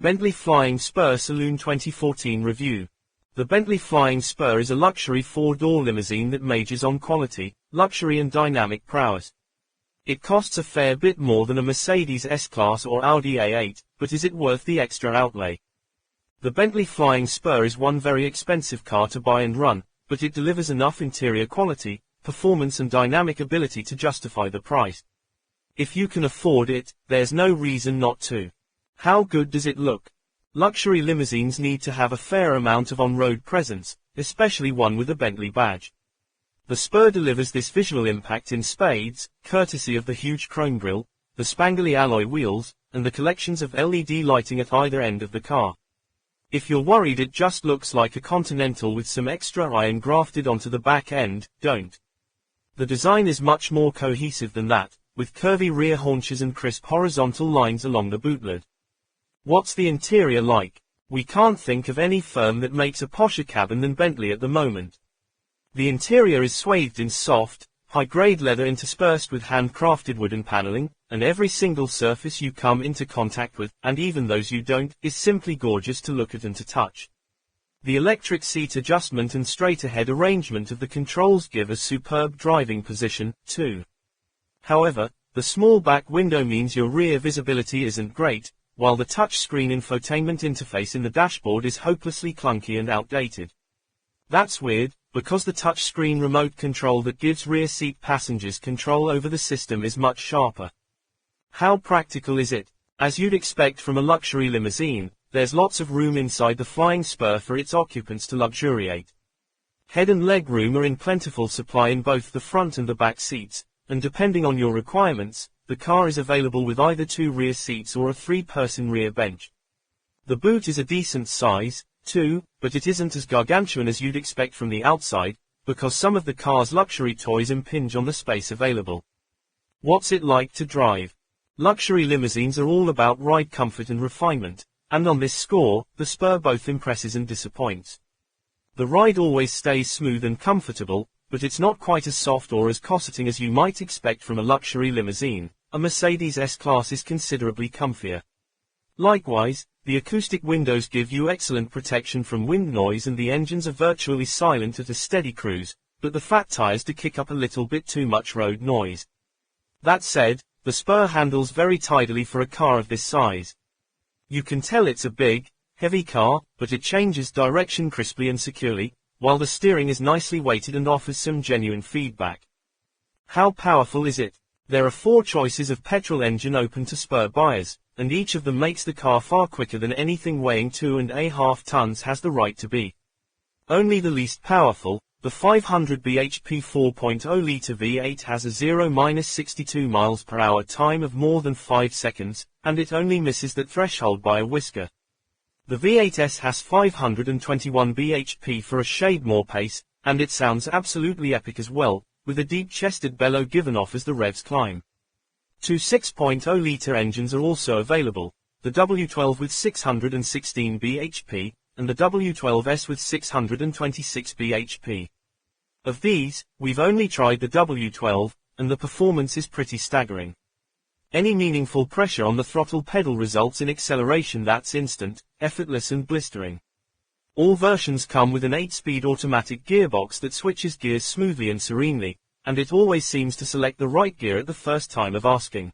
Bentley Flying Spur Saloon 2014 Review. The Bentley Flying Spur is a luxury four-door limousine that majors on quality, luxury and dynamic prowess. It costs a fair bit more than a Mercedes S-Class or Audi A8, but is it worth the extra outlay? The Bentley Flying Spur is one very expensive car to buy and run, but it delivers enough interior quality, performance and dynamic ability to justify the price. If you can afford it, there's no reason not to. How good does it look? Luxury limousines need to have a fair amount of on-road presence, especially one with a Bentley badge. The Spur delivers this visual impact in spades, courtesy of the huge chrome grille, the spangly alloy wheels, and the collections of LED lighting at either end of the car. If you're worried it just looks like a Continental with some extra iron grafted onto the back end, don't. The design is much more cohesive than that, with curvy rear haunches and crisp horizontal lines along the bootlid. What's the interior like? We can't think of any firm that makes a posher cabin than Bentley at the moment. The interior is swathed in soft, high-grade leather interspersed with handcrafted wooden paneling, and every single surface you come into contact with, and even those you don't, is simply gorgeous to look at and to touch. The electric seat adjustment and straight-ahead arrangement of the controls give a superb driving position, too. However, the small back window means your rear visibility isn't great, while the touchscreen infotainment interface in the dashboard is hopelessly clunky and outdated. That's weird, because the touchscreen remote control that gives rear seat passengers control over the system is much sharper. How practical is it? As you'd expect from a luxury limousine, there's lots of room inside the Flying Spur for its occupants to luxuriate. Head and leg room are in plentiful supply in both the front and the back seats, and depending on your requirements, the car is available with either two rear seats or a three-person rear bench. The boot is a decent size, too, but it isn't as gargantuan as you'd expect from the outside, because some of the car's luxury toys impinge on the space available. What's it like to drive? Luxury limousines are all about ride comfort and refinement, and on this score, the Spur both impresses and disappoints. The ride always stays smooth and comfortable, but it's not quite as soft or as cosseting as you might expect from a luxury limousine. A Mercedes S-Class is considerably comfier. Likewise, the acoustic windows give you excellent protection from wind noise and the engines are virtually silent at a steady cruise, but the fat tires do kick up a little bit too much road noise. That said, the Spur handles very tidily for a car of this size. You can tell it's a big, heavy car, but it changes direction crisply and securely, while the steering is nicely weighted and offers some genuine feedback. How powerful is it? There are 4 choices of petrol engine open to Spur buyers, and each of them makes the car far quicker than anything weighing 2.5 tons has the right to be. Only the least powerful, the 500 bhp 4.0-litre V8 has a 0–62 miles per hour time of more than 5 seconds, and it only misses that threshold by a whisker. The V8S has 521 bhp for a shade more pace, and it sounds absolutely epic as well, with a deep-chested bellow given off as the revs climb. 2 6.0-litre engines are also available, the W12 with 616 bhp, and the W12S with 626 bhp. Of these, we've only tried the W12, and the performance is pretty staggering. Any meaningful pressure on the throttle pedal results in acceleration that's instant, effortless and blistering. All versions come with an 8-speed automatic gearbox that switches gears smoothly and serenely, and it always seems to select the right gear at the first time of asking.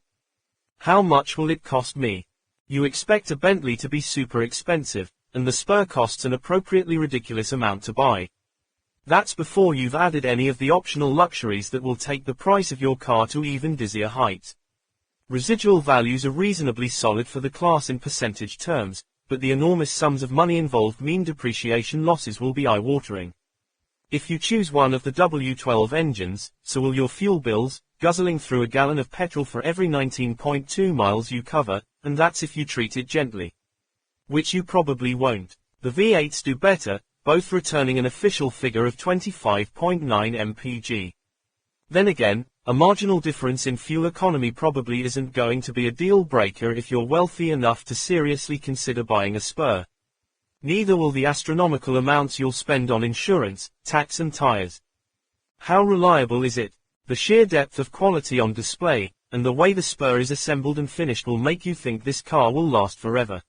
How much will it cost me? You expect a Bentley to be super expensive, and the Spur costs an appropriately ridiculous amount to buy. That's before you've added any of the optional luxuries that will take the price of your car to even dizzier heights. Residual values are reasonably solid for the class in percentage terms, but the enormous sums of money involved mean depreciation losses will be eye-watering. If you choose one of the W12 engines, so will your fuel bills, guzzling through a gallon of petrol for every 19.2 miles you cover, and that's if you treat it gently. Which you probably won't. The V8s do better, both returning an official figure of 25.9 mpg. Then again, a marginal difference in fuel economy probably isn't going to be a deal-breaker if you're wealthy enough to seriously consider buying a Spur. Neither will the astronomical amounts you'll spend on insurance, tax and tires. How reliable is it? The sheer depth of quality on display, and the way the Spur is assembled and finished will make you think this car will last forever.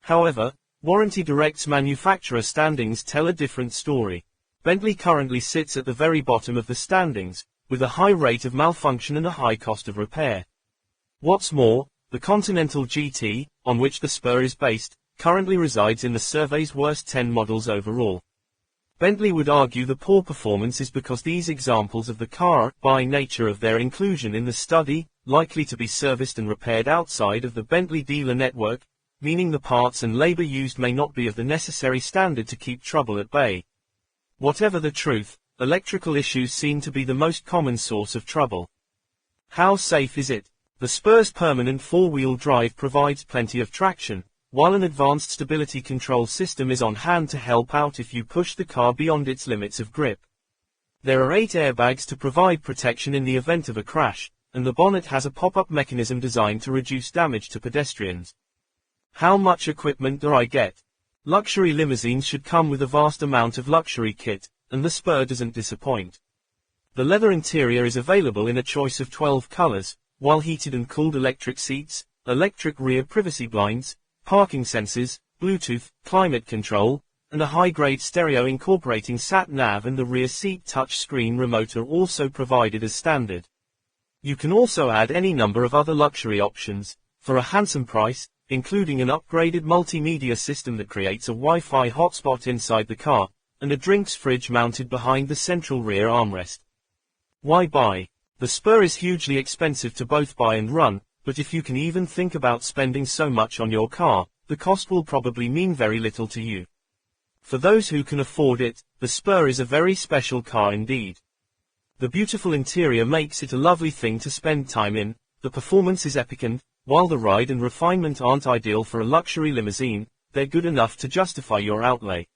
However, Warranty Direct's manufacturer standings tell a different story. Bentley currently sits at the very bottom of the standings, with a high rate of malfunction and a high cost of repair. What's more, the Continental GT, on which the Spur is based, currently resides in the survey's worst 10 models overall. Bentley would argue the poor performance is because these examples of the car are, by nature of their inclusion in the study, likely to be serviced and repaired outside of the Bentley dealer network, meaning the parts and labor used may not be of the necessary standard to keep trouble at bay. Whatever the truth, electrical issues seem to be the most common source of trouble. How safe is it? The Spur's permanent four-wheel drive provides plenty of traction, while an advanced stability control system is on hand to help out if you push the car beyond its limits of grip. There are 8 airbags to provide protection in the event of a crash, and the bonnet has a pop-up mechanism designed to reduce damage to pedestrians. How much equipment do I get? Luxury limousines should come with a vast amount of luxury kit, and the Spur doesn't disappoint. The leather interior is available in a choice of 12 colors, while heated and cooled electric seats, electric rear privacy blinds, parking sensors, Bluetooth, climate control, and a high-grade stereo incorporating sat-nav and the rear seat touch-screen remote are also provided as standard. You can also add any number of other luxury options, for a handsome price, including an upgraded multimedia system that creates a Wi-Fi hotspot inside the car, and a drinks fridge mounted behind the central rear armrest. Why buy? The Spur is hugely expensive to both buy and run, but if you can even think about spending so much on your car, the cost will probably mean very little to you. For those who can afford it, the Spur is a very special car indeed. The beautiful interior makes it a lovely thing to spend time in, the performance is epic and, while the ride and refinement aren't ideal for a luxury limousine, they're good enough to justify your outlay.